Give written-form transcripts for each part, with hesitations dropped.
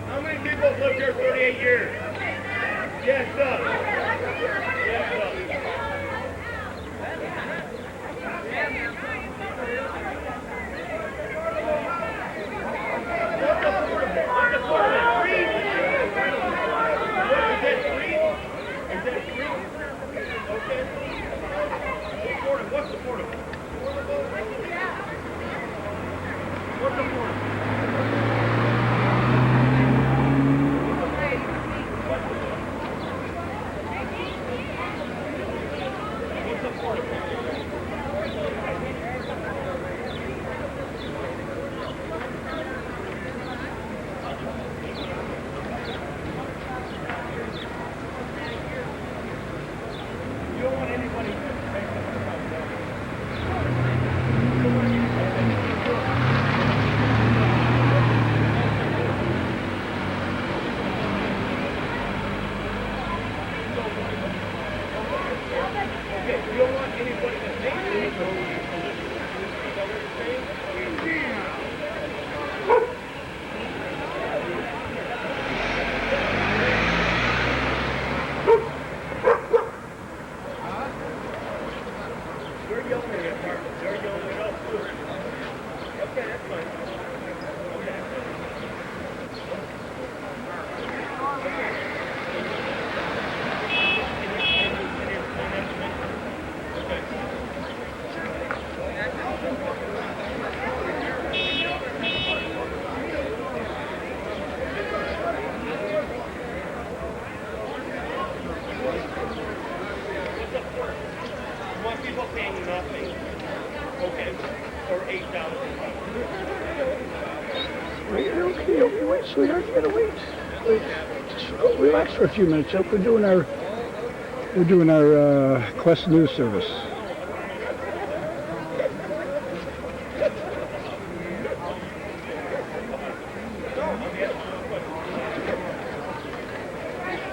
How many people have lived here 38 years? Yes, sir. Yes, sir. What's affordable? What's affordable? Wait, sweetheart, you gotta wait. Just relax for a few minutes, Joe. We're doing our Quest News service.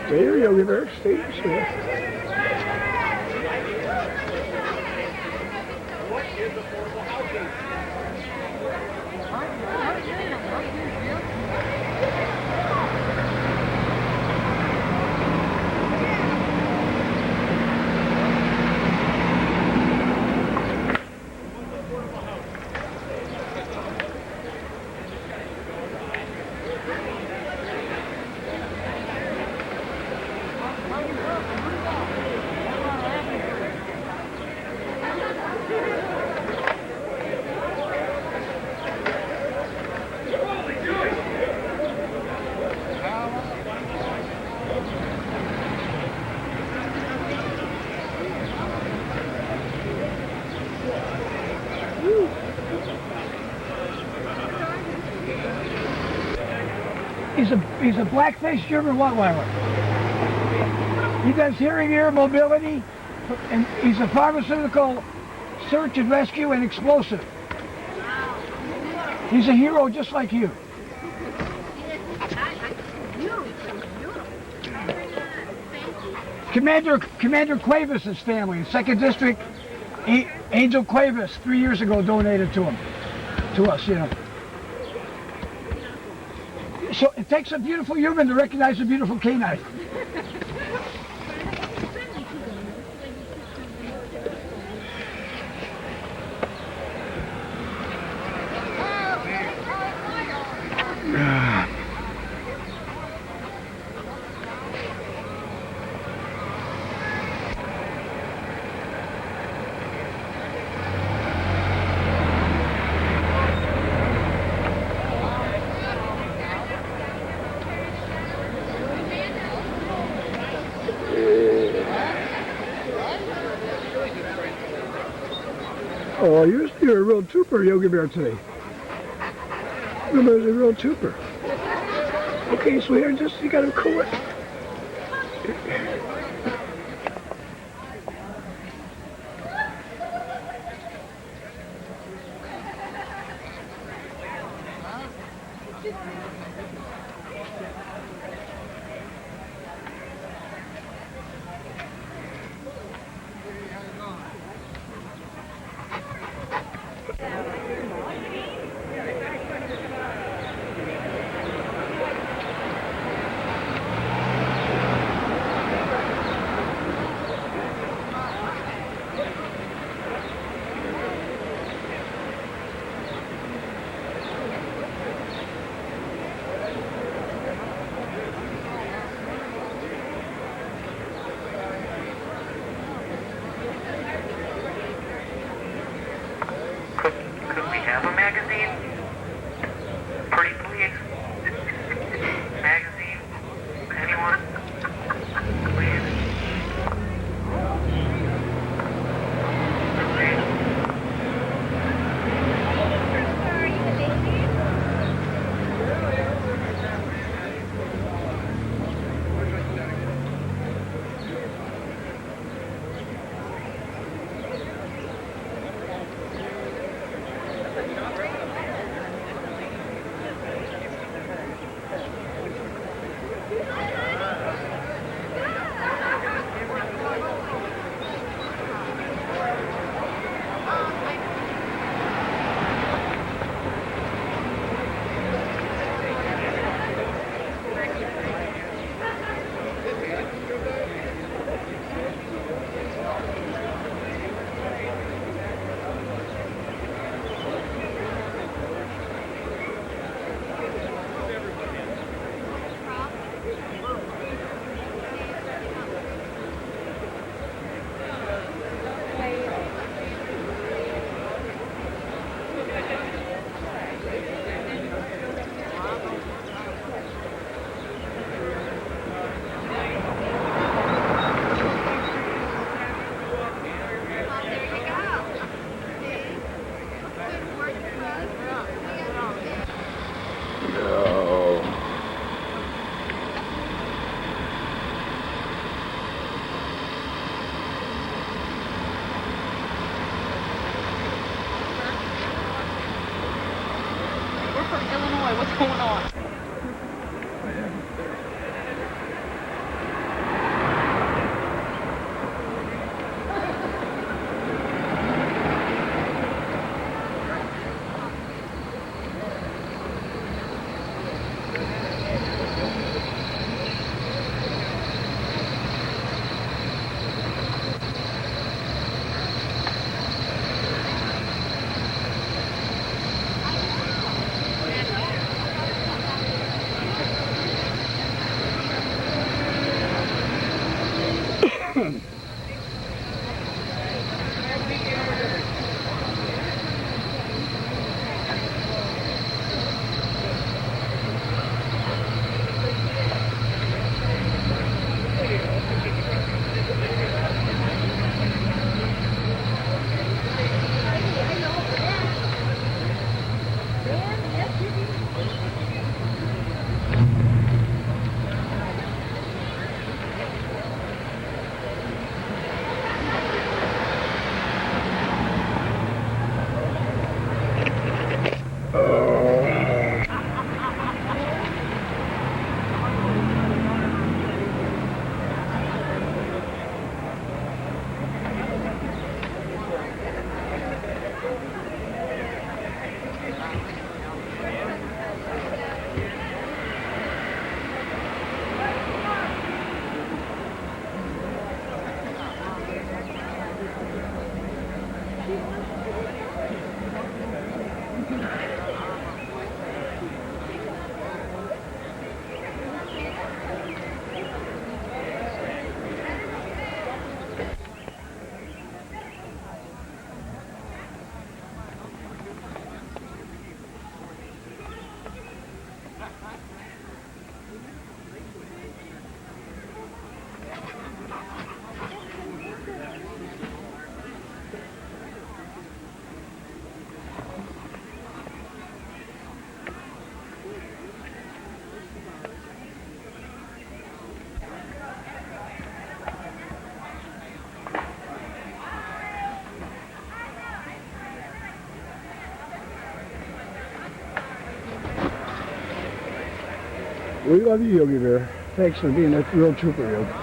Stay here, Yogi Bear. Stay here, sweetheart. What is affordable housing? He's a black-faced German Rottweiler. He does hearing, ear, mobility, and he's a pharmaceutical search and rescue and explosive. He's a hero just like you. Commander Cuevas' family in 2nd District, Angel Cuevas, 3 years ago donated to us, you know. So it takes a beautiful human to recognize a beautiful canine. Oh, you're a real trooper, Yogi Bear, today. Yogi Bear's a real trooper. Okay, sweetheart, you gotta cool it. Illinois, what's going on? We love you, Yogi Bear. Thanks for being a real trooper, Yogi.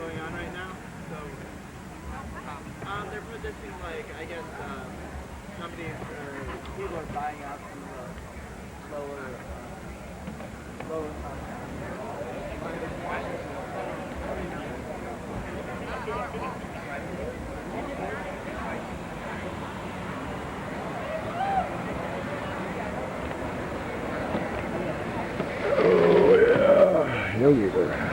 Going on right now, so they're positioning like I guess companies or people are buying out some of the lower Oh yeah, yogi there.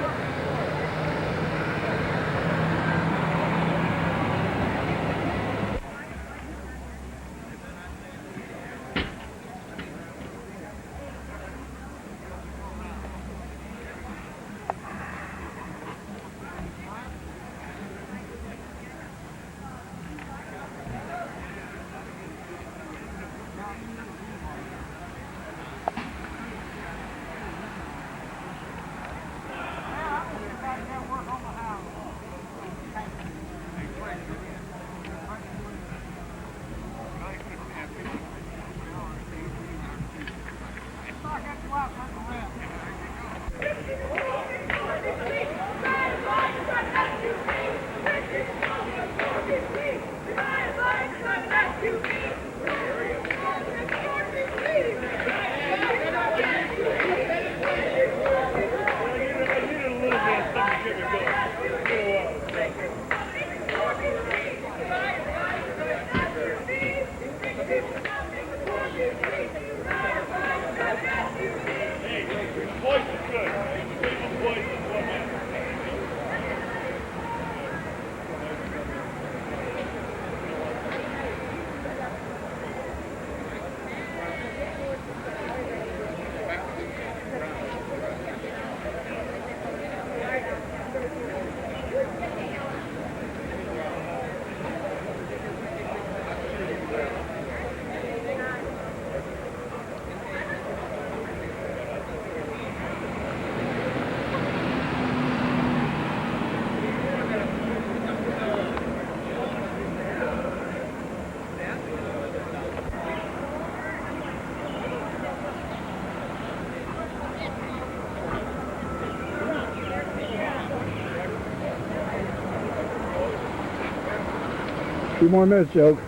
A few more minutes, Joe.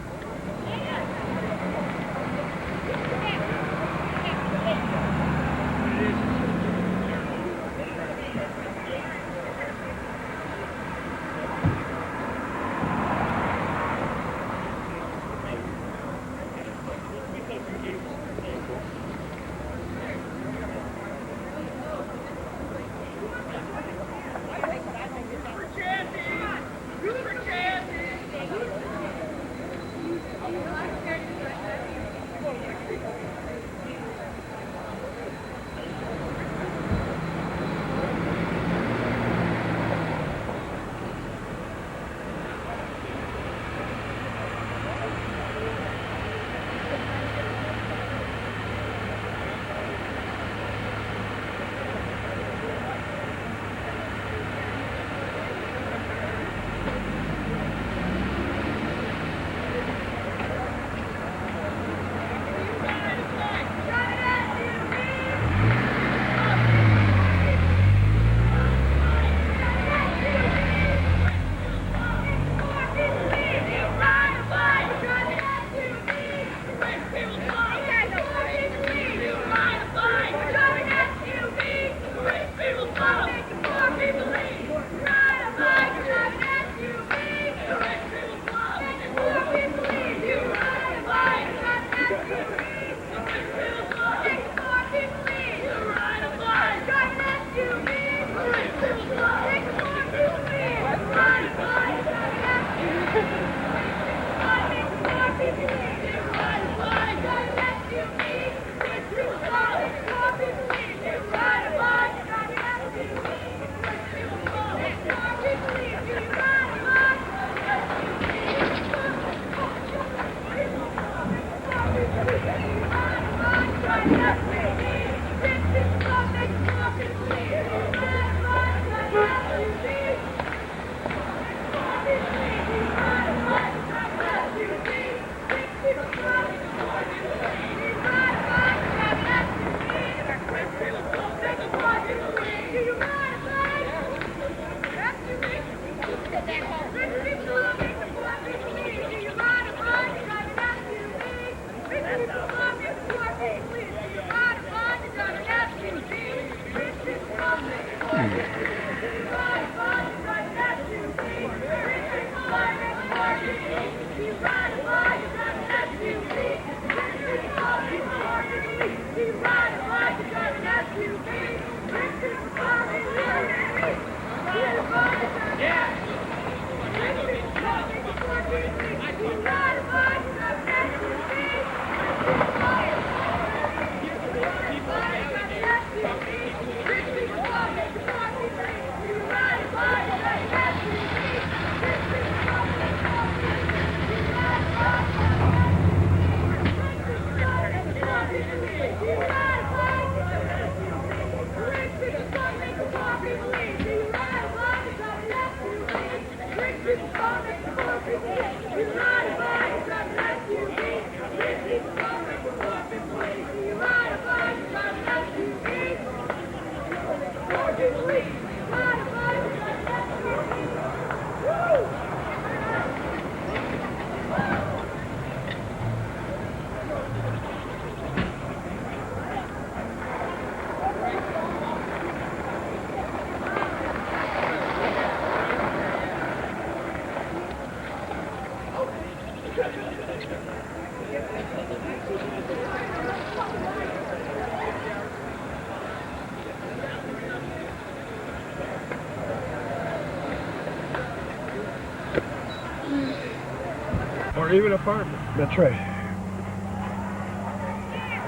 Or even apartment. That's right.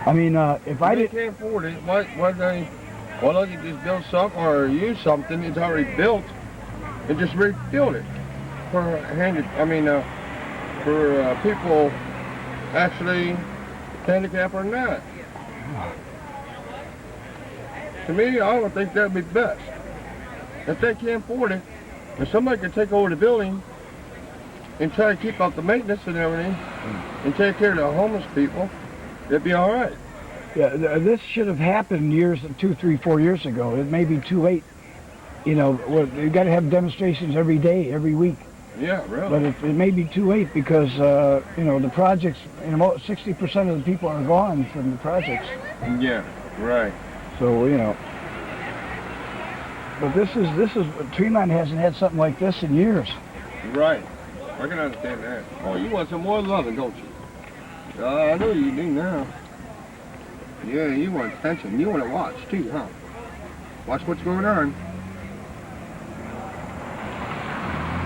I mean, if I They didn't... can't afford it. Why don't you just build something or use something that's already built and just rebuild it for for people actually handicapped or not. To me, I would think that'd be best. If they can't afford it, if somebody could take over the building and try to keep up the maintenance and everything and take care of the homeless people, it'd be all right. Yeah, this should have happened 2, 3, 4 years ago. It may be too late. You know, you've got to have demonstrations every day, every week. Yeah, really. But it may be too late because, you know, the projects, 60% of the people are gone from the projects. Yeah, right. So, you know. But this is, Tremont hasn't had something like this in years. Right. I can understand that. Oh, you want some more loving, don't you? I know you do now. Yeah, you want attention. You want to watch, too, huh? Watch what's going on.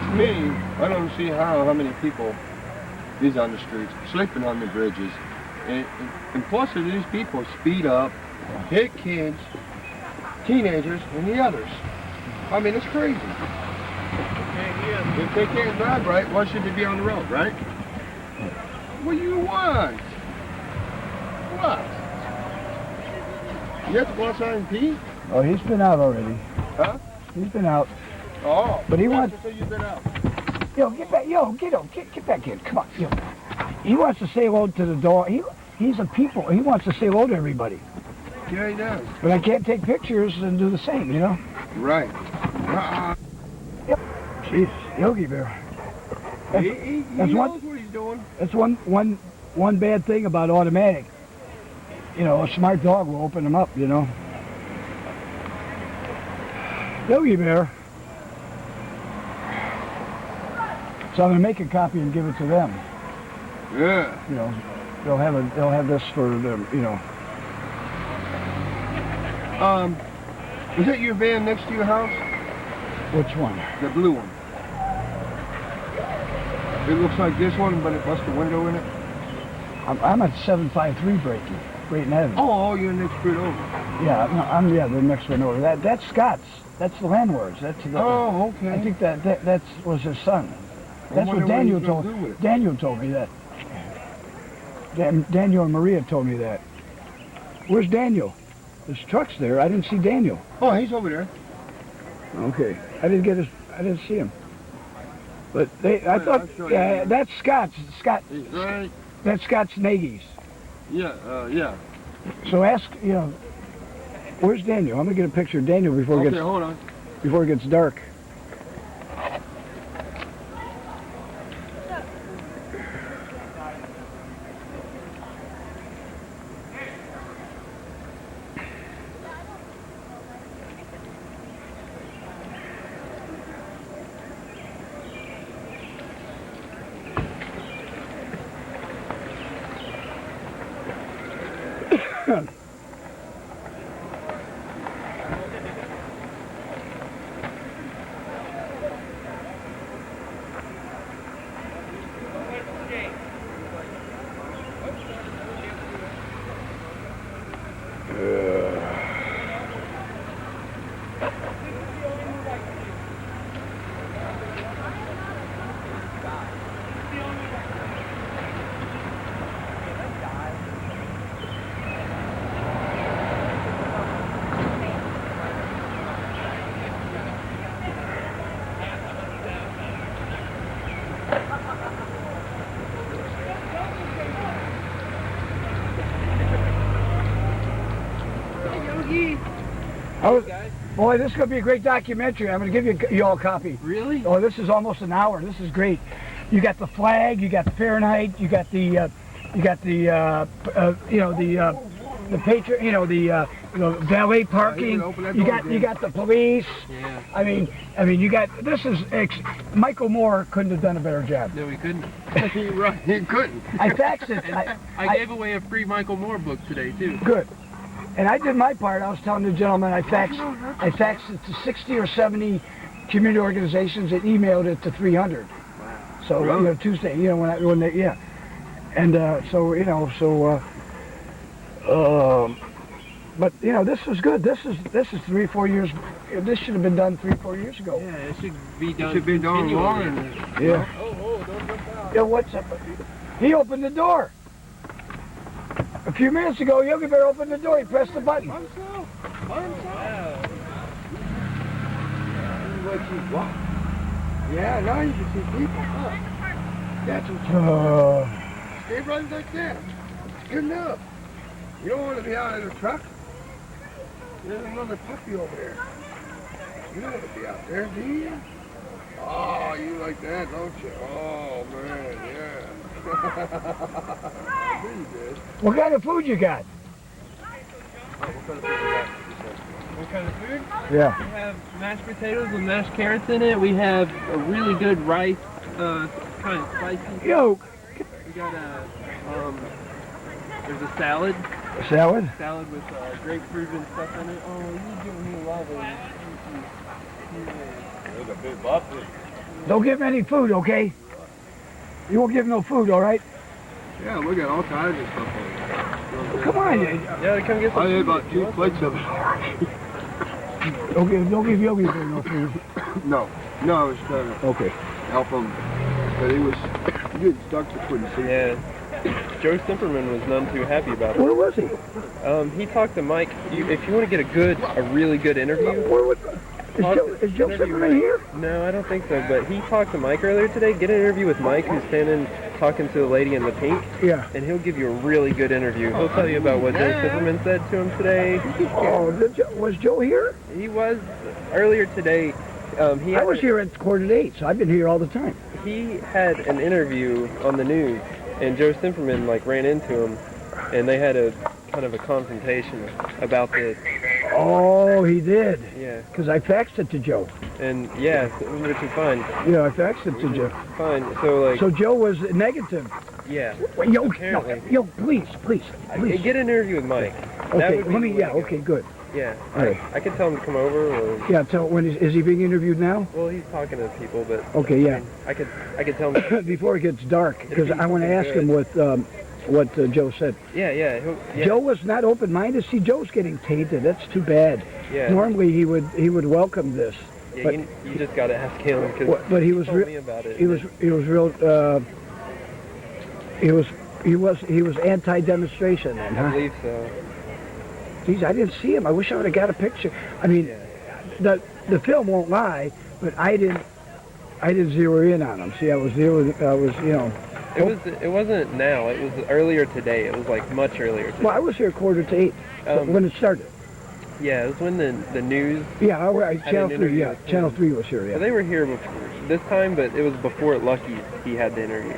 To me, I don't see how many people is on the streets, sleeping on the bridges. And plus of these people speed up, hit kids, teenagers, and the others. I mean, it's crazy. If they can't drive right, why should they be on the road, right? What do you want? What? You have to go outside and pee? Oh, he's been out already. Huh? He's been out. Oh. But he wants... to say you've been out. Yo, get back. Yo, get back in. Come on. Yo. He wants to say hello to the dog. He's a people. He wants to say hello to everybody. Yeah, he does. But I can't take pictures and do the same, you know? Right. Yep. Jeez, Yogi Bear. He knows what he's doing. That's one bad thing about automatic. You know, a smart dog will open them up, you know. Yogi Bear. So I'm gonna make a copy and give it to them. Yeah. You know, they'll have this for them, you know. Is that your van next to your house? Which one? The blue one. It looks like this one, but it bust a window in it. I'm at 753 Brayton Avenue. Oh, you're next street over. Yeah, no, I'm the next one over. That's Scott's. That's the landlord's. That's the. Oh, okay. I think that was his son. That's what Daniel told. Daniel told me that. Daniel and Maria told me that. Where's Daniel? There's trucks there. I didn't see Daniel. Oh, he's over there. Okay. I didn't see him. But I thought, I'll show you. yeah, that's Scott's. He's right. That's Scott's Nagy's. Yeah, yeah. So ask, where's Daniel? I'm gonna get a picture of Daniel before Okay, hold on. it gets dark. Boy, this is going to be a great documentary. I'm going to give you all a copy. Really? Oh, this is almost an hour. This is great. You got the flag, you got the Fahrenheit, you got the valet parking. You got the police. Yeah. I mean, you got Michael Moore couldn't have done a better job. No, he couldn't. You're right, he couldn't. I faxed it. I gave away a free Michael Moore book today too. Good. And I did my part. I was telling the gentleman I faxed it to 60 or 70 community organizations and emailed it to 300. Wow. So Really? Tuesday, when they and but this was good. This is 3-4 years. This should have been done 3-4 years ago. Yeah, it should be done. It should be done long. Yeah. Oh, don't jump out. Yeah, what's up? He opened the door. A few minutes ago, Yogi Bear opened the door. He pressed the button. By himself. Yeah, now you can see people. Huh? That's what Stay running like that. It's good enough. You don't want to be out in a truck. There's another puppy over there. You don't want to be out there, do you? Oh, you like that, don't you? Oh, man, yeah. I knew you did. What kind of food you got? What kind of food? Yeah. We have mashed potatoes with mashed carrots in it. We have a really good rice, kind of spicy. Yo, We got there's a salad. salad? Salad with grapefruit and stuff in it. Oh, you're giving me love. There's a big buffet. Don't give him any food, okay? You won't give him no food, all right? Yeah, we got all kinds of stuff on it. Come on. Yeah, come get some I ate food. about 2 plates of it. Don't give Yogi Bear no food. No, I was trying to Okay. help him, but he was getting stuck between the seats. Yeah. Joe Simperman was none too happy about Where was he? it. He talked to Mike. If you want to get a really good interview. Is Joe Simperman here? No, I don't think so. But he talked to Mike earlier today. Get an interview with Mike, who's standing talking to the lady in the pink. Yeah. And he'll give you a really good interview. He'll tell you about what Joe Simperman said to him today. Oh, was Joe here? He was earlier today. I was here at 7:45, so I've been here all the time. He had an interview on the news, and Joe Simperman ran into him, and they had a kind of a confrontation about this. Oh, he did. Yeah. Because I faxed it to Joe. And yeah, which is fine. Yeah, I faxed it to Joe. Fine. So So Joe was negative. yeah. Wait, yo, Apparently. please. Get an interview with Mike. That Okay, would be let me. the way Yeah, to go. okay, good. Yeah. All right. I could tell him to come over, or Yeah, is he being interviewed now? well, he's talking to people, but Okay, yeah. I could tell him. Before it gets dark, because I want to ask him what Joe said. Yeah. Joe was not open-minded. See, Joe's getting tainted. That's too bad. Yeah. Normally he would welcome this. Yeah, but you just got to ask him because but he was told me about it. he was real. He was anti-demonstration then, I huh? believe so. Geez, I didn't see him. I wish I would have got a picture. I mean, Yeah. the film won't lie, but I didn't zero in on them. See, I was, you know. It wasn't now. It was earlier today. It was like much earlier today. Well, I was here 7:45 when it started. Yeah, it was when the news. Yeah, Channel 3. Yeah, Channel 3 was here. Yeah. Well, they were here before, this time, but it was before at Lucky's. He had the interview.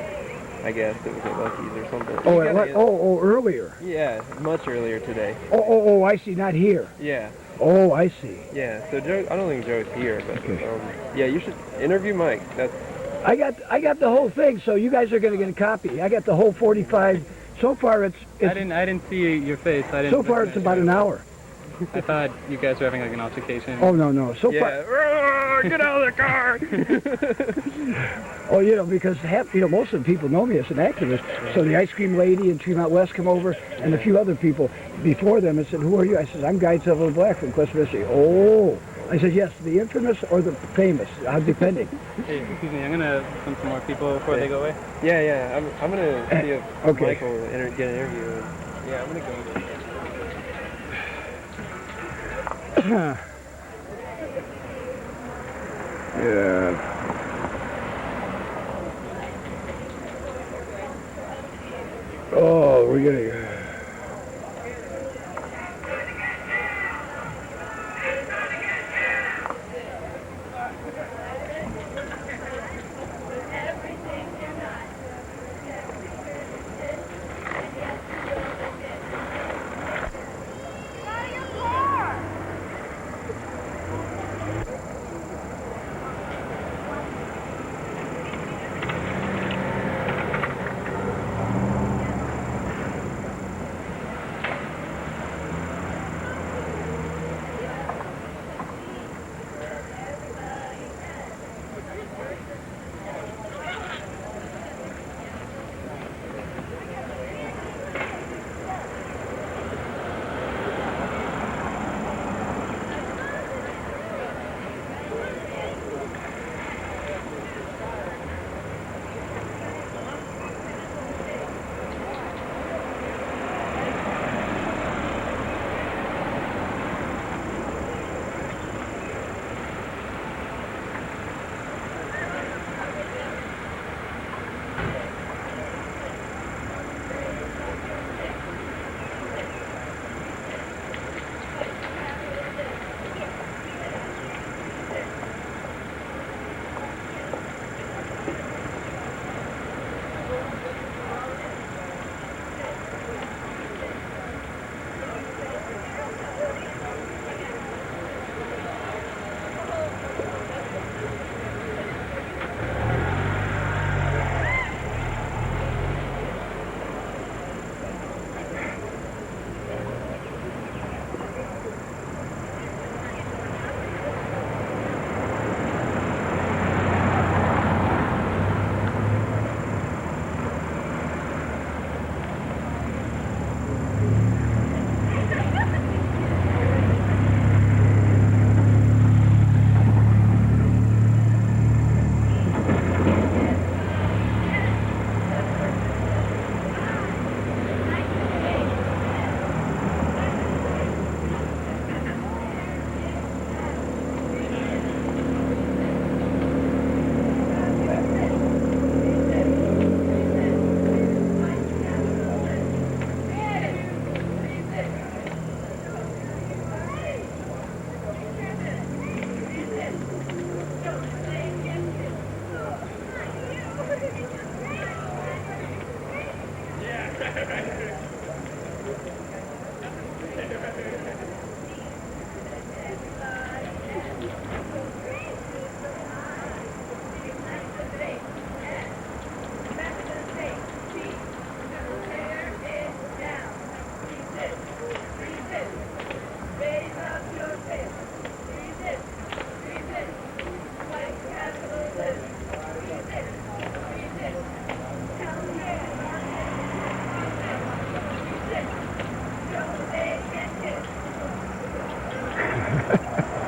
I guess it was at Lucky's or something. Earlier. Yeah, much earlier today. Oh, I see. Not here. Yeah. Oh, I see. Yeah. So Joe, I don't think Joe's here, but Okay. yeah, you should interview Mike. That's. I got the whole thing, so you guys are going to get a copy. I got the whole 45. So far, it's I didn't see your face. I didn't. so far it's about an hour. I thought you guys were having like an altercation. Oh no. So Yeah. far. Get out of the car. Oh, you know, because most of the people know me as an activist. So the ice cream lady in Tremont West come over, and a few other people before them and said, "Who are you?" I said, "I'm Guy Sutherland Black from Quest Mystery." Oh, I said, "Yes, the infamous or the famous, depending." Hey, excuse me, I'm gonna send some more people before they go away. Yeah. I'm gonna see if Okay. Michael will get an interview. Yeah, I'm gonna go. Yeah. Oh, we're getting.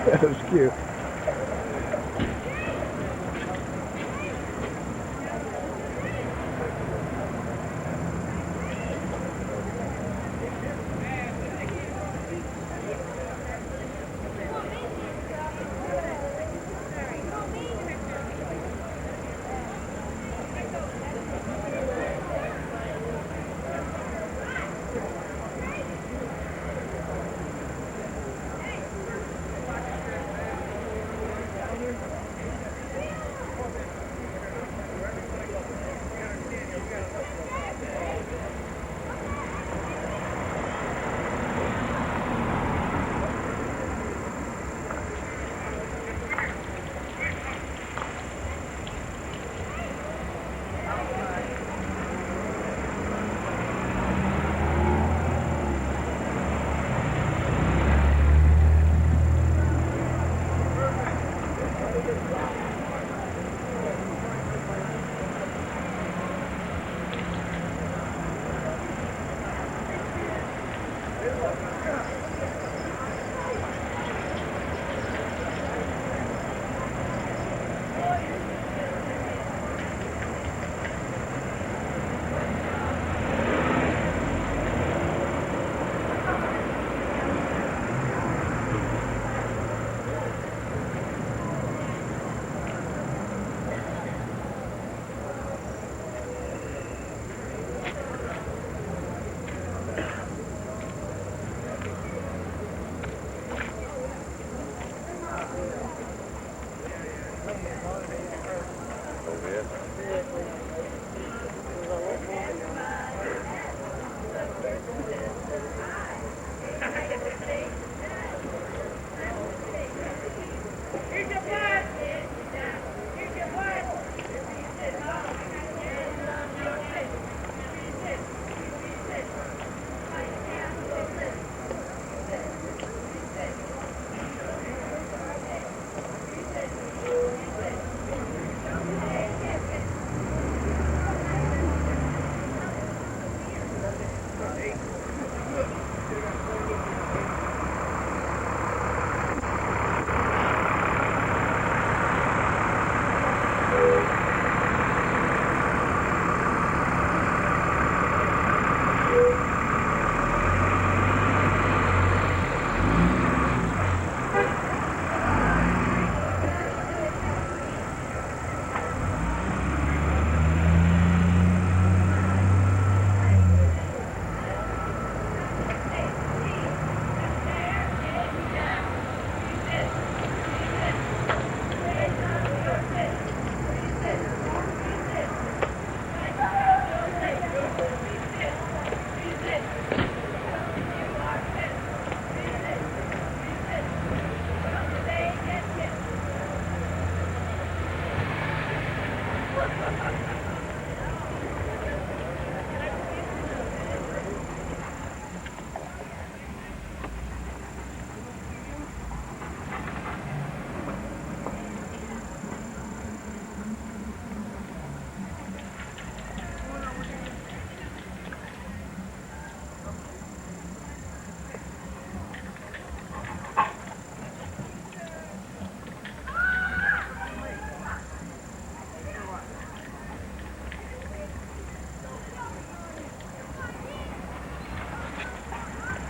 That was cute.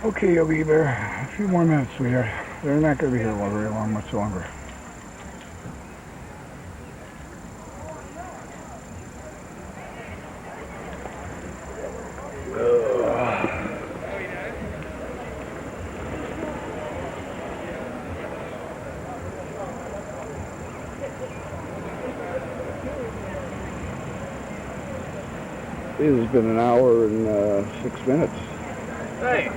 Okay, Yogi Bear, a few more minutes, sweetheart. They're not going to be here very long, much longer. It has been an hour and 6 minutes. Hey.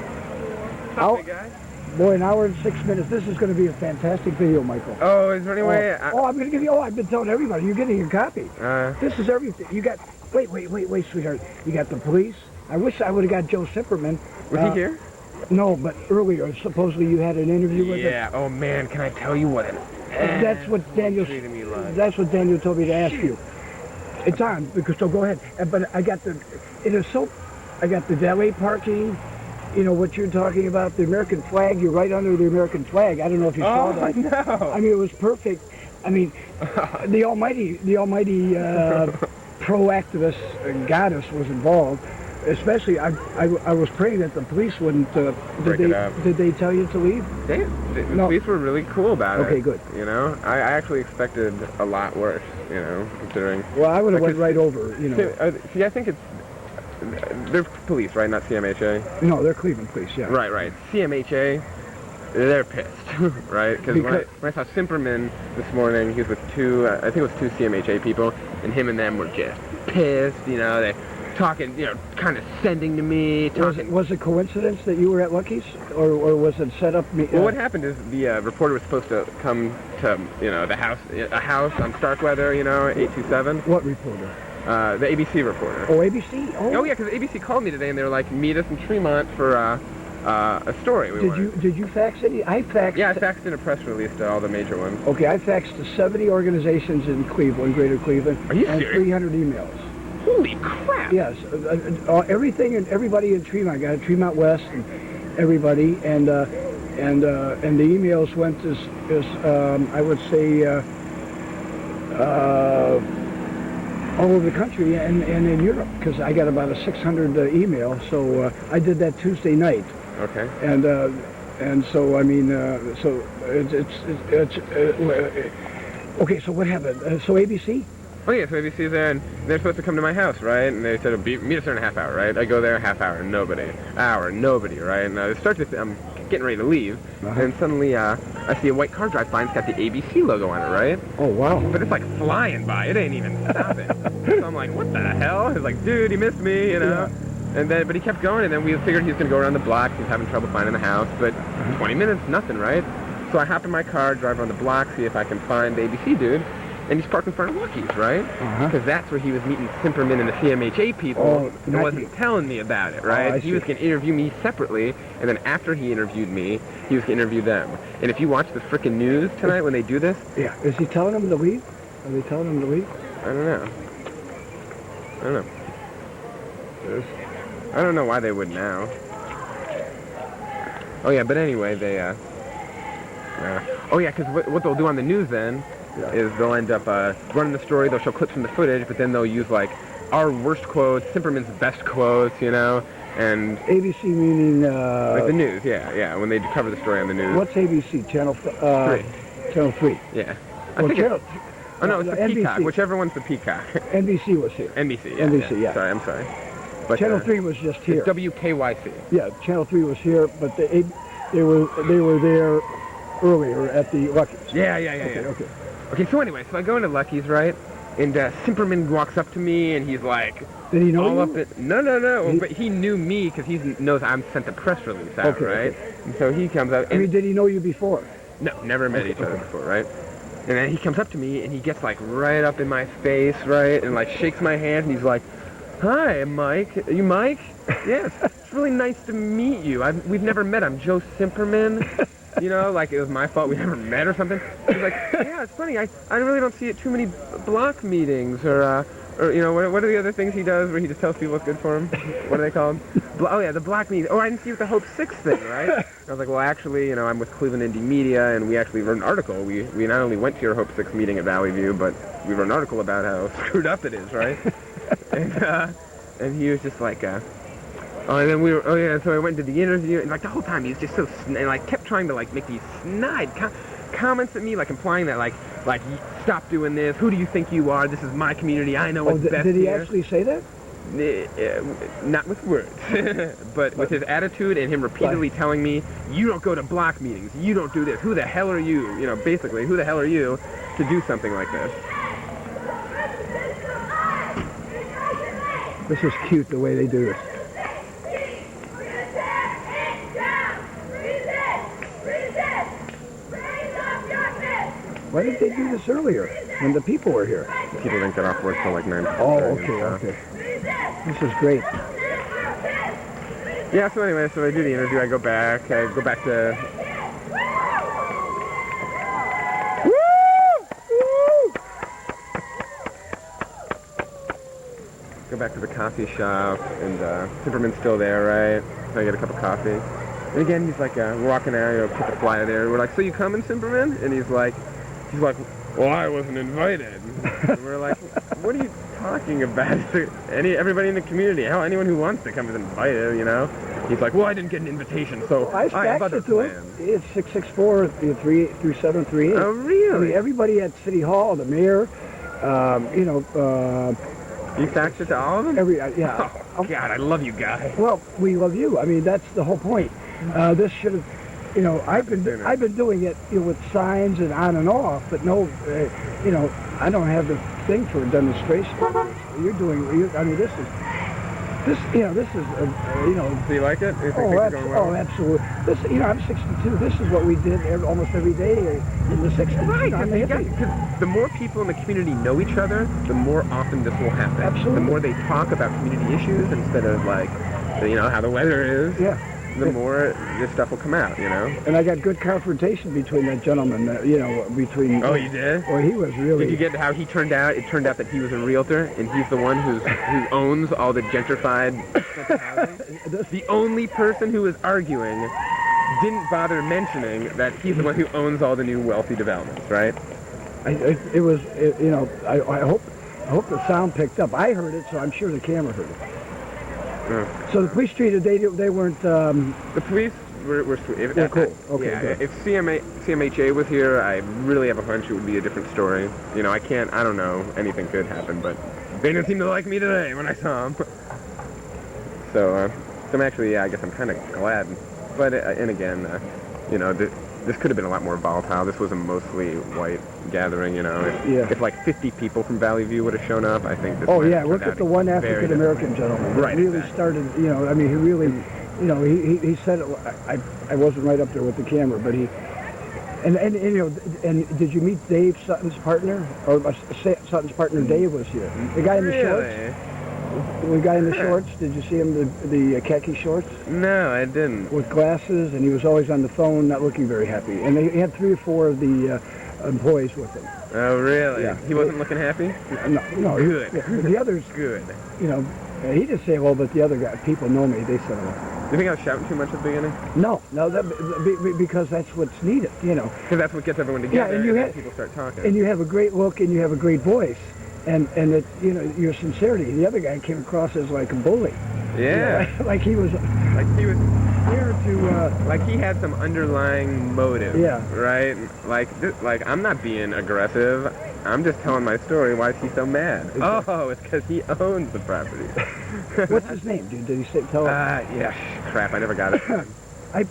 Boy, an hour and 6 minutes. This is going to be a fantastic video, Michael. Oh, is there any way? I'm going to give you. I've been telling everybody. You're getting your copy. This is everything. You got. Wait, sweetheart. You got the police. I wish I would have got Joe Zimmerman. Was he here? No, but earlier, supposedly you had an interview with him. Yeah. Oh man, can I tell you what? That's what Daniel. That's what Daniel told me to ask you. It's on because so go ahead. But I got the. It is so. I got the valet parking. You know what you're talking about, the American flag. You're right under the American flag. I don't know if you saw that. No. I mean, it was perfect. I mean, the almighty pro-activist goddess was involved. Especially, I was praying that the police wouldn't. Did they tell you to leave? The police were really cool about it. Okay, good. You know, I actually expected a lot worse. You know, considering. Well, I would have went right over. You know. See, I think it's. They're police, right? Not CMHA? No, they're Cleveland police, yeah. Right. CMHA, they're pissed, right? Because when I saw Zimmerman this morning, he was with two, I think it was two CMHA people, and him and them were just pissed, you know, they talking, you know, kind of sending to me, talking. Was it coincidence that you were at Lucky's, or was it set up? Well, what happened is the reporter was supposed to come to, you know, a house on Starkweather, you know, 827. What reporter? The ABC reporter. Oh, ABC? Oh yeah, because ABC called me today and they were like, meet us in Tremont for a story. Did you fax any? I faxed. Yeah, I faxed in a press release to all the major ones. Okay, I faxed to 70 organizations in Cleveland, Greater Cleveland. Are you and serious? 300 emails. Holy crap! Yes, everything and everybody in Tremont. I got Tremont West and everybody, and the emails went as I would say. All over the country and in Europe, because I got about a 600 email. So I did that Tuesday night. Okay. And so I mean, so it's okay. So what happened? So ABC? Oh yeah, so ABC's there, and they're supposed to come to my house, right? And they said, meet us in a half hour, right? I go there, half hour, nobody. Hour, nobody, right? And I start to, I'm getting ready to leave, and suddenly I see a white car drive by and it's got the ABC logo on it, right? Oh, wow. But it's like flying by. It ain't even stopping. So I'm like, what the hell? He's like, dude, you missed me, you know? And then, but he kept going, and then we figured he was going to go around the block. He was having trouble finding the house, but 20 minutes, nothing, right? So I hop in my car, drive around the block, see if I can find the ABC dude, and he's parked in front of Lucky's, right? Because that's where he was meeting Simperman and the CMHA people and wasn't telling me about it, right? He was going to interview me separately, and then after he interviewed me, he was going to interview them. And if you watch the frickin' news tonight when they do this... Yeah. Is he telling them to leave? Are they telling him to leave? I don't know. I don't know why they would now. Oh yeah, but anyway, they, oh yeah, because what they'll do on the news then is they'll end up running the story, they'll show clips from the footage, but then they'll use like our worst quotes, Simperman's best quotes, you know, and... ABC meaning... like the news, yeah, when they cover the story on the news. What's ABC? Channel 3? Channel 3. Yeah. Well, oh no, it's the NBC. Peacock, whichever one's the Peacock. NBC was here. NBC, yeah. Sorry, I'm sorry. But, Channel 3 was just here. It's WKYC. Yeah, Channel 3 was here, but they were there earlier at the Lucky's. Yeah. Okay. Okay, so anyway, so I go into Lucky's, right? And Simperman walks up to me, and he's like... Did he know you? No. But he knew me, because he knows I'm sent the press release out, right? Okay. And so he comes up... I mean, did he know you before? No, never met each other before, right? And then he comes up to me, and he gets, like, right up in my face, right? And, like, shakes my hand, and he's like... Hi, Mike. Are you Mike? Yes. It's really nice to meet you. We've never met. I'm Joe Simperman. You know, like it was my fault we never met or something. He's like, yeah, it's funny. I really don't see it too many block meetings or you know, what are the other things he does where he just tells people what's good for him? What are they called? Oh yeah, the block meetings. Oh, I didn't see you at the Hope 6 thing, right? I was like, well, actually, you know, I'm with Cleveland Indie Media, and we actually wrote an article. We not only went to your Hope 6 meeting at Valley View, but we wrote an article about how screwed up it is, right? And he was just like, oh, and then so I went to the interview, and like the whole time he was just so, and like kept trying to like make these snide comments at me, like implying that like stop doing this, who do you think you are, this is my community, I know what's best did he here. actually say that? Not with words, but with his attitude and him repeatedly telling me, you don't go to block meetings, you don't do this, who the hell are you, you know, basically, who the hell are you to do something like this? This is cute, the way they do this. Why didn't they do this earlier, when the people were here? People didn't get off work till like 9:30. Oh, okay. This is great. Yeah, so anyway, so I do the interview, I go back to... Go back to the coffee shop, and Simperman's still there, right? So I get a cup of coffee. And again, he's like, we're walking out, you know, put the flyer there. We're like, so you coming, Simperman? And he's like, well, I wasn't invited. And we're like, what are you talking about? Everybody in the community, hell, anyone who wants to come is invited, you know? He's like, well, I didn't get an invitation, so I have other plans. It's 664-3738. Oh, really? I mean, everybody at City Hall, the mayor, you know, you faxed it to all of them? Yeah. Oh, God, I love you guys. Well, we love you. I mean, that's the whole point. This should have, you know, I've been doing it, you know, with signs and on and off, but no, you know, I don't have the thing for a demonstration. You're doing, I mean, this is, you know, you know. Do you like it? Oh, absolutely. This, you know, I'm 62. This is what we did almost every day in the 60s. Right, You know, because the more people in the community know each other, the more often this will happen. Absolutely. The more they talk about community issues instead of like, you know, how the weather is. Yeah. The more this stuff will come out, you know. And I got good confrontation between that gentleman, you know, between... Oh, you did? Well, he was really... Did you get how he turned out? It turned out that he was a realtor, and he's the one who owns all the gentrified housing. The only person who was arguing didn't bother mentioning that he's the one who owns all the new wealthy developments, right? It was, you know, I hope the sound picked up. I heard it, so I'm sure the camera heard it. So the police treated, they weren't... The police were sweet. They're cool. Okay, yeah, good. if CMHA was here, I really have a hunch it would be a different story. You know, I don't know, anything could happen, but they didn't seem to like me today when I saw them. So, I'm actually, yeah, I guess I'm kind of glad But, and again, you know, this could have been a lot more volatile. This was a mostly white gathering, you know. If like 50 people from Valley View would have shown up, I think this Oh might yeah, have look turned at the out one very African-American different. gentleman. Right, He really exactly. started, you know, I mean, he really, you know, he said it, I wasn't right up there with the camera, but he, and you know, and did you meet Dave Sutton's partner? Or Sutton's partner Dave was here. The guy in the shorts? Really? The guy in the shorts, did you see him, the khaki shorts? No, I didn't. With glasses, and he was always on the phone, not looking very happy. And they had 3 or 4 of the employees with him. Oh, really? Yeah. He wasn't looking happy? No, Good. The others, Good. you know, he didn't say, well, but the other guy, people know me, they said, well. Do you think I was shouting too much at the beginning? No, because that's what's needed, you know. Because that's what gets everyone together, Yeah, and you then had- people start talking. And you have a great look, and you have a great voice, and it, you know, your sincerity. The other guy came across as like a bully. Yeah. You know, like he was Like he was, here to, like he had some underlying motive. Yeah. Right? Like, like I'm not being aggressive. I'm just telling my story. Why is he so mad? Exactly. Oh, it's because he owns the property. what's his name, dude? Did he say, tell him? Yeah. Crap, I never got it. I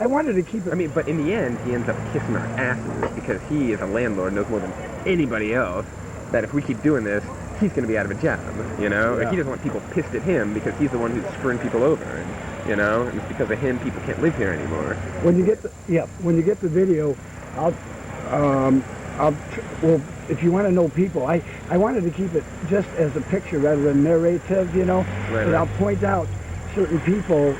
wanted to keep it. I mean, but in the end, he ends up kissing our asses because he, as a landlord, knows more than anybody else that if we keep doing this, he's going to be out of a job, you know? Yeah. He doesn't want people pissed at him because he's the one who's screwing people over, and, you know? And it's because of him people can't live here anymore. When you get the video, well, if you want to know people, I wanted to keep it just as a picture rather than narrative, you know. Right, and right. I'll point out certain people.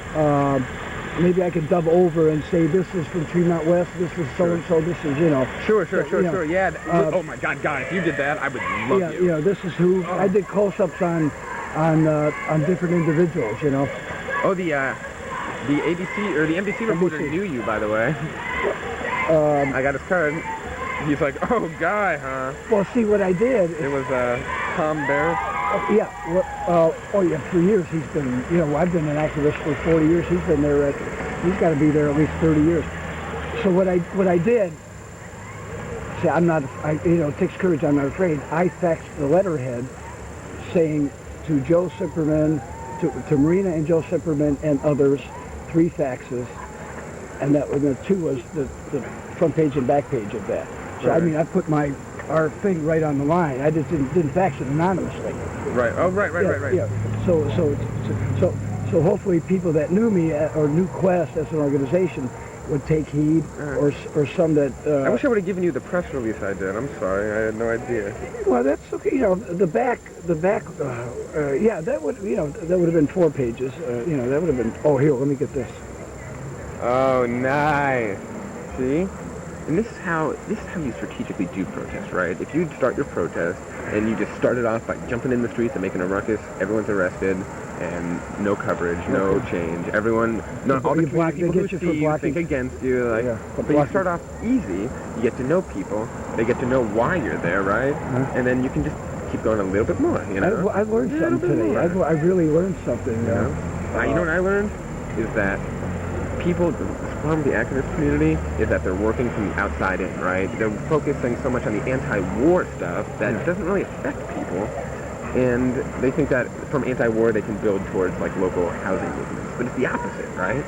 Maybe I could dub over and say this is from Tremont West, this is so and so, this is, you know. Sure, you know, yeah. Oh my God, if you did that, I would love yeah, you. you know, this is who I did close-ups on different individuals, you know. Oh, the ABC or the NBC reporter NBC. knew you, by the way. I got his card. He's like, oh, guy, huh? Well, see what I did. It was Tom Barrett. Yeah, for years he's been, you know, I've been an activist for 40 years. He's been there he's got to be there at least 30 years. So what I did, see, you know, it takes courage, I'm not afraid. I faxed the letterhead saying to Joe Sipperman, to Marina and Joe Sipperman and others, 3 faxes, and that was the 2 was the front page and back page of that. So Right. I mean, I put our thing right on the line. I just didn't fax it anonymously. Right. Oh, right. Yeah. So hopefully people that knew me or knew Quest as an organization would take heed, or some that. I wish I would have given you the press release I did. I'm sorry, I had no idea. Well, that's okay. You know, the back. Yeah, that would have been 4 pages. You know, that would have been. Oh, here, let me get this. Oh, nice. See? And this is how you strategically do protest, right? If you start your protest and you just start it off by jumping in the streets and making a ruckus, everyone's arrested and no coverage, no change. Everyone, not all the community people who see you think against you. Like, but you start off easy. You get to know people. They get to know why you're there, right? And then you can just keep going a little bit more. You know. I learned something today. I really learned something. You know what I learned is that people. The problem with the activist community is that they're working from the outside in, right? They're focusing so much on the anti-war stuff that it doesn't really affect people, and they think that from anti-war they can build towards like local housing movements, but it's the opposite, right?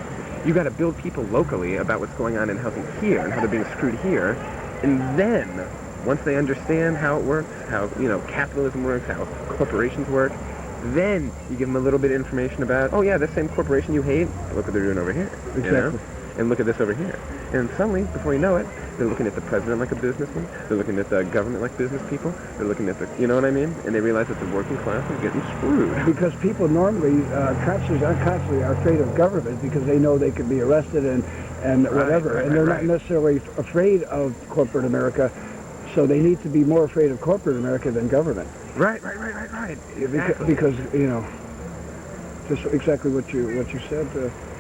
You got to build people locally about what's going on in housing here and how they're being screwed here, and then once they understand how it works, how capitalism works, how corporations work, then you give them a little bit of information about, oh yeah, this same corporation you hate, look what they're doing over here. Exactly. You know? And look at this over here. And suddenly, before you know it, they're looking at the president like a businessman. They're looking at the government like business people. They're looking at the, you know what I mean? And they realize that the working class is getting screwed. Because people normally, unconsciously are afraid of government because they know they could be arrested and whatever. And they're not necessarily afraid of corporate America. So they need to be more afraid of corporate America than government. Right. Exactly. Because, you know, just exactly what you said.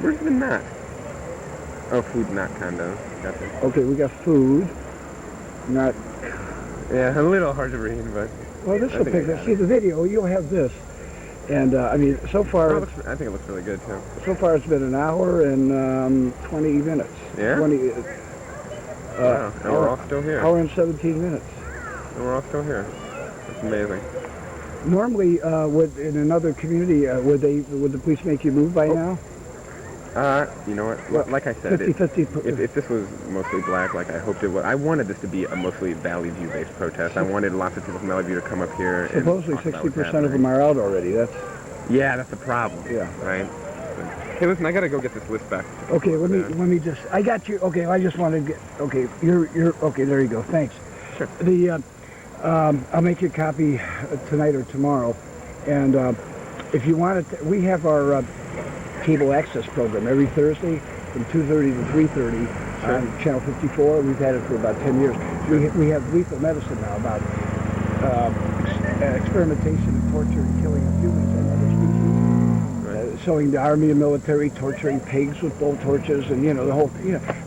Where's the knot? Oh, food knot condo. Gotcha. Okay, we got food. Not. Yeah, a little hard to read, but. Well, this will pick up. See the video. You'll have this. And I mean, so far. I think it looks really good too. So far, it's been an hour and 20 minutes. Yeah. 20. Wow. And we're all still here. Hour and 17 minutes. And we're all still here. That's amazing. Normally, in another community, would the police make you move by now? You know what? Like I said, 50-50. if this was mostly black, like I hoped it was, I wanted this to be a mostly Valley View-based protest. I wanted lots of people from Valley View to come up here. Supposedly and talk about what's 60% of them happening. are out already. Yeah, that's the problem. Yeah. Right. Hey, listen, I gotta go get this list back. Okay, let me just. I got you. Okay, I just wanted to get. Okay, you're okay. There you go. Thanks. Sure. I'll make you a copy tonight or tomorrow, and if you want it, we have our cable access program every Thursday from 2:30 to 3:30 on Channel 54. We've had it for about 10 years. We have lethal medicine now about experimentation and torture and killing of humans and other species. Showing the army and military torturing pigs with bull torches, and the whole.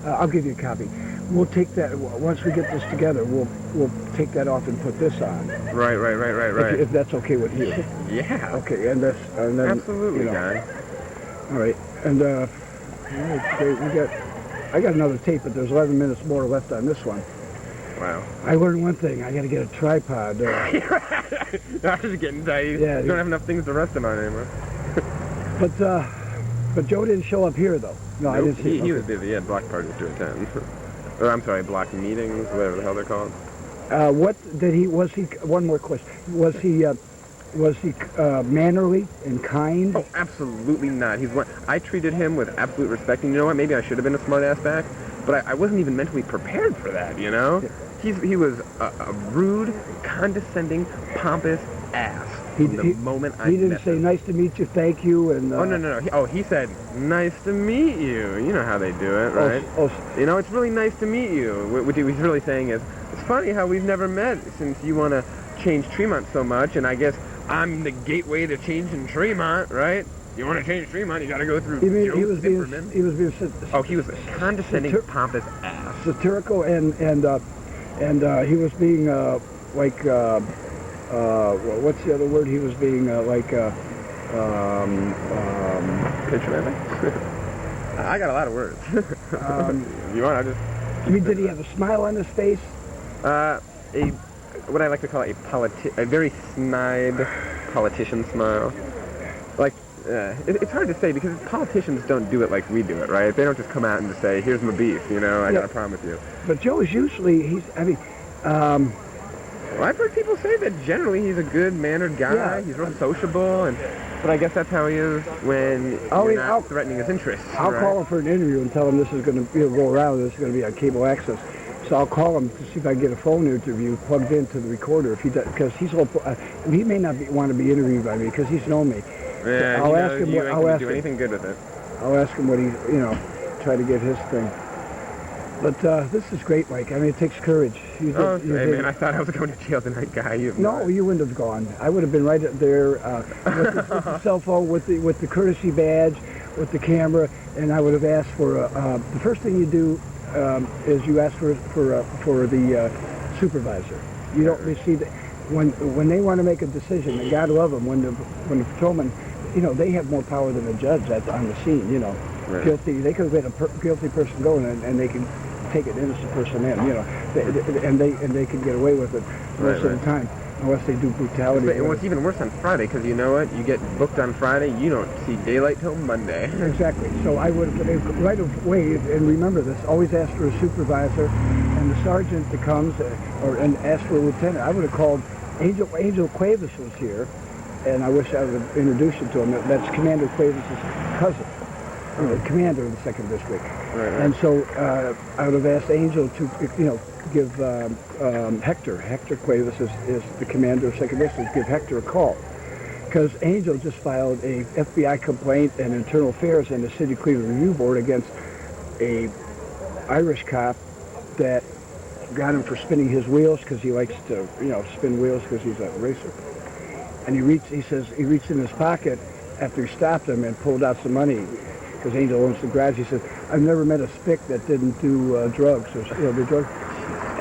I'll give you a copy. We'll take that once we get this together. We'll take that off and put this on. Right. If that's okay with you. Yeah. Okay, and then Absolutely, guy. All right, and I got another tape, but there's 11 minutes more left on this one. Wow. I learned one thing. I got to get a tripod. I was getting tight. Yeah, you don't have enough things to rest him on anymore. But Joe didn't show up here though. No, Nope, I didn't see him. he was busy. He had block parties to attend. Or I'm sorry, block meetings, whatever the hell they're called. One more question. Was he mannerly and kind? Oh, absolutely not. I treated him with absolute respect. And you know what? Maybe I should have been a smart-ass back, but I wasn't even mentally prepared for that, you know? Yeah. He was a rude, condescending, pompous ass from the moment I met him. He didn't say, nice to meet you, thank you, and... Oh, no. He said, nice to meet you. You know how they do it, right? It's really nice to meet you. What he's really saying is, it's funny how we've never met since you want to change Tremont so much, and I guess I'm the gateway to changing Tremont, right? You want to change Tremont, you got to go through Joe Zimmerman. He was a condescending, pompous ass. Satirical, and he was being what's the other word? He was being Patriotic? I got a lot of words. You want? Did he have a smile on his face? What I like to call a very snide politician smile. It's hard to say because politicians don't do it like we do it, right? They don't just come out and just say, here's my beef, I got a problem with you. But Joe is usually, well, I've heard people say that generally he's a good-mannered guy. Yeah. He's real sociable, but I guess that's how he is when you're not threatening his interests. I'll call him for an interview and tell him this is going to go around. This is going to be on cable access. So I'll call him to see if I can get a phone interview plugged into the recorder. If he does, because he may not want to be interviewed by me because he's known me. Yeah, so I'll ask him. I'll do anything good with it. I'll ask him what he, try to get his thing. But this is great, Mike. I mean, it takes courage. Man, I thought I was going to jail tonight, guy. No, you wouldn't have gone. I would have been right there with the cell phone, with the courtesy badge, with the camera, and I would have asked for the first thing you do is you ask for the supervisor. You don't receive when they want to make a decision. And God love them when the patrolman, they have more power than a judge that's on the scene. Right. Guilty. They could let a guilty person go and they can take an innocent person in. And they can get away with it most of the time. Unless they do brutality. And what's even worse on Friday, because you know what? You get booked on Friday, you don't see daylight till Monday. Exactly. So I would have right away, and remember this, always ask for a supervisor, and the sergeant that comes, and ask for a lieutenant. I would have called Angel Cuevas was here, and I wish I would have introduced you to him. That's Commander Cuevas' cousin. Commander of the 2nd District. Right. And so I would have asked Angel to, give Hector Cuevas is the commander of 2nd District, give Hector a call. Because Angel just filed a FBI complaint and Internal Affairs and the City Cleveland Review Board against a Irish cop that got him for spinning his wheels because he likes to, spin wheels because he's a racer. And he reached in his pocket after he stopped him and pulled out some money. Because Angel owns the garage, he said, I've never met a spick that didn't do drugs, or the drugs.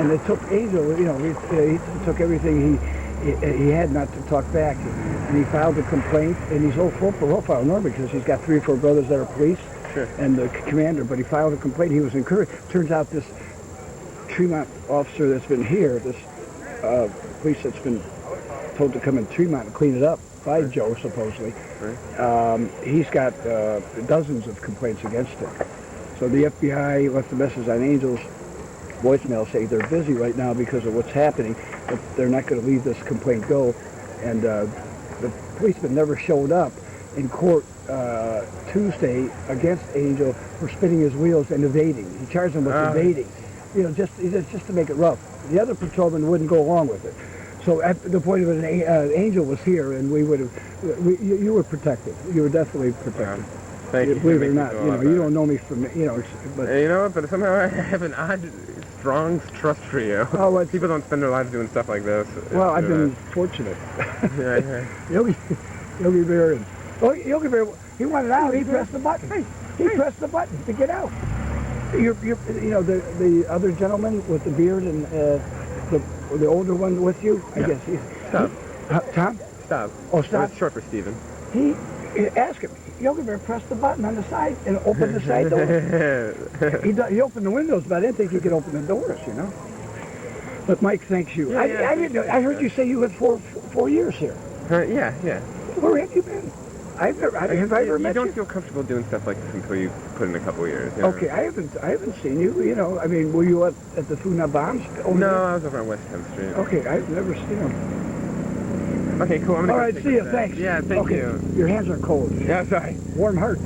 And it took Angel, he took everything he had not to talk back, and he filed a complaint, and he's low profile normally because he's got 3 or 4 brothers that are police, sure, and the commander. But he filed a complaint. He was encouraged. Turns out this Tremont officer that's been here, this police that's been told to come in Tremont and clean it up, by Joe, supposedly. He's got dozens of complaints against him. So the FBI left a message on Angel's voicemail saying they're busy right now because of what's happening, but they're not going to leave this complaint go. And the policeman never showed up in court Tuesday against Angel for spinning his wheels and evading. He charged him with evading, you know, just to make it rough. The other patrolman wouldn't go along with it. So at the point of it, Angel was here, and we would have. You were protected. You were definitely protected. Thank you. Believe it or not, you know, you don't know me from, you know. But you know what? But somehow I have an odd, strong trust for you. Oh, people don't spend their lives doing stuff like this. Well, I've been fortunate. Yeah. Yogi Bear, Yogi Bear, he wanted out. He pressed the button. He pressed the button to get out. You know, the other gentleman with the beard and the older one with you. I guess he's Stop. Tom. Stop. Oh, stop. It's short for Steven. He asked him. Yogi Bear pressed the button on the side and opened the side door. He opened the windows, but I didn't think he could open the doors, you know. But Mike, thanks you. I heard you say you lived 4 years here. Yeah. Where have you been? Have I ever met you? You don't feel comfortable doing stuff like this until you put in a couple of years. You know? Okay, I haven't seen you. You know, I mean, were you at the Food Not Bombs? No, I was over on West 10th Street. Okay, I've never seen him. Okay, cool. I'm gonna All go right, take see a you. sec. Thanks. Yeah, thank you. Your hands are cold. Yeah, sorry. Warm heart.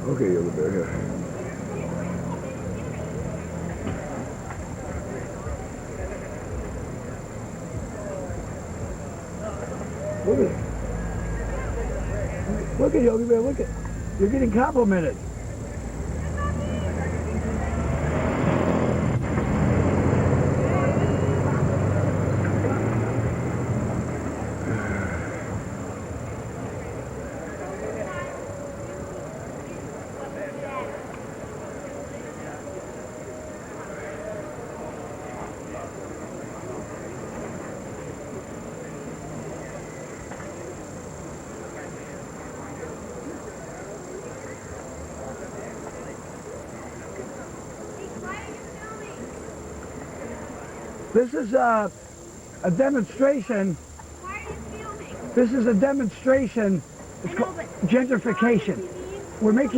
Okay, over there, yeah. Look at it. Look at Yogi Bear, look at. You're getting complimented. This is a demonstration. Why are you filming? This is a demonstration. It's I know, called but gentrification. This will make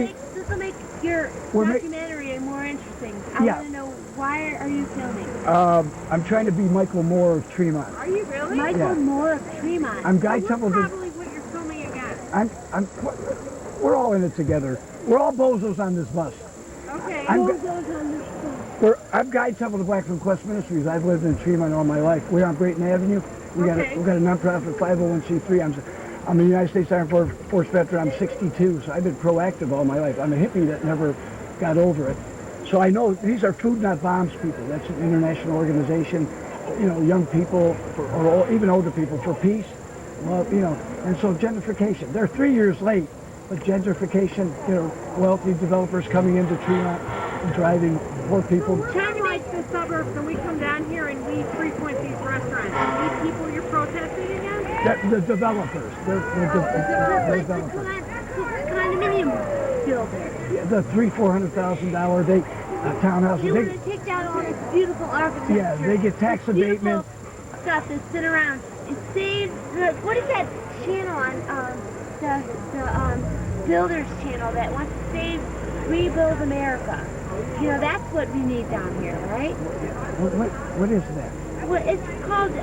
your documentary more interesting. I want to know, why are you filming? I'm trying to be Michael Moore of Tremont. Are you really? Michael Moore of Tremont. I'm Guy Templeton. That's probably what you're filming against. We're all in it together. We're all bozos on this bus. Okay. I'm bozos on this bus. I'm Guy Templeton Black from Quest Ministries. I've lived in Tremont all my life. We're on Brayton Avenue. We got a nonprofit 501c3. I'm a United States Armed Force veteran. I'm 62, so I've been proactive all my life. I'm a hippie that never got over it. So I know these are Food Not Bombs people. That's an international organization, you know, young people, or even older people, for peace. Well, you know, and so gentrification. They're 3 years late, but gentrification, you know, wealthy developers coming into Tremont and driving poor people. Kind of like the suburbs, and we come down here and we frequent these restaurants. And these people you're protesting against? The developers. They're developers. Condominium builders. Yeah, the $300,000-$400,000 townhouses. They want to take down all this beautiful architecture. Yeah, they get tax abatement. Stuff that's sit around. It saves. What is that channel on the Builders channel that wants to save, rebuild America? You know, that's what we need down here, right? What is that? Well, it's called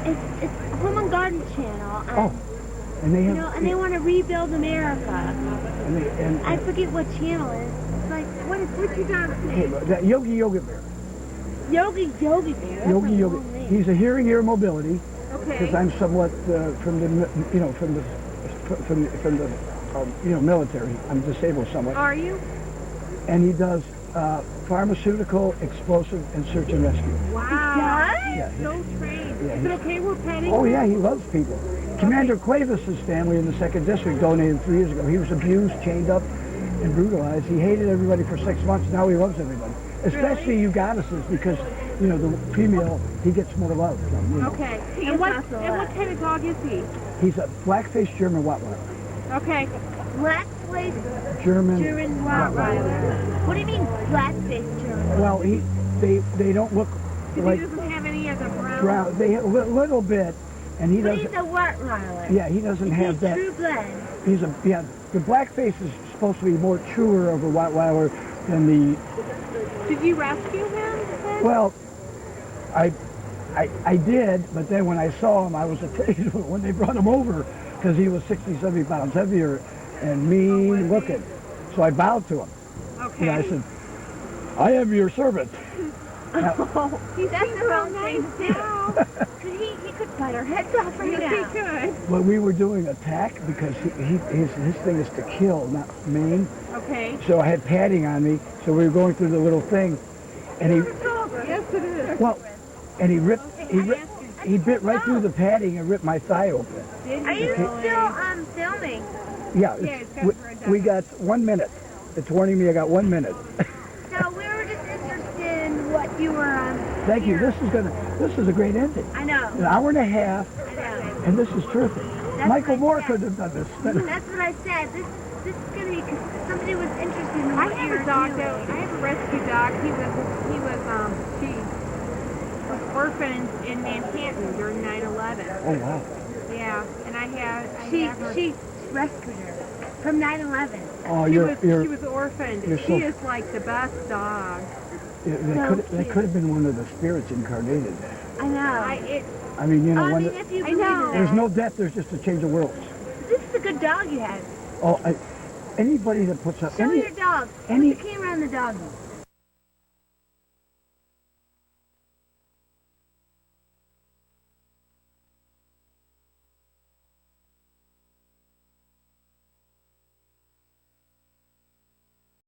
it's Home and Garden channel. And they have, you know, and they want to rebuild America. And I forget what channel it is. It's like, what's your dog's name? that Yogi Bear. Yogi Bear. Yogi. He's a hearing ear mobility. Okay. Because I'm somewhat from the military. I'm disabled somewhat. Are you? And he does pharmaceutical, explosive, and search and rescue. Wow. He does? Yeah, So trained. Yeah, Is it okay we're petting? Oh yeah, he loves people. Commander Cuevas' family in the 2nd District donated 3 years ago. He was abused, chained up, and brutalized. He hated everybody for 6 months. Now he loves everybody, especially you goddesses, because you know the female he gets more love from. You know. Okay. And what kind of dog is he? He's a black-faced German Rottweiler. Okay. Black-faced German Rottweiler. What do you mean black-faced German? Well, they don't look like He doesn't have any of the brown. They a little bit, and he But doesn't. he's a Rottweiler. Yeah, he doesn't have He's that. true blood. He's a The black-face is supposed to be more truer of a Rottweiler than the. Did you rescue him? Well, I did, but then when I saw him, I was amazed when they brought him over, because he was 60, 70 pounds heavier and mean looking. So I bowed to him. Okay. And I said, I am your servant. Now, That's the wrong thing to do. He could cut our heads off right now. He could. but we were doing attack because his thing is to kill, not maim. Okay. So I had padding on me, so we were going through the little thing, and he, Yes, it is. well, and he bit right through the padding and ripped my thigh open. Are you still filming? Yeah, it's we got 1 minute. It's warning me I got 1 minute. So we were just interested in what you were Thank you. here. This is a great ending. I know. An hour and a half, I know. and this is terrific. That's Michael what I Moore said. could have done this. That's what I said. This is gonna be because somebody was interested in I what you have were a dog doing. though. I have a rescue dog. She was orphaned in Manhattan during 9/11. Oh wow. Yeah, and I have her. She rescued her from 9/11. Oh, She you're was orphaned. you're She so- is like the best dog. they could have been one of the spirits incarnated. I know. I mean, you know, I when mean, if you I believe know. in there's that. no death, there's just a change of worlds. This is a good dog you have. Oh, anybody that puts up Show your dog. any- Put the camera on the doggy.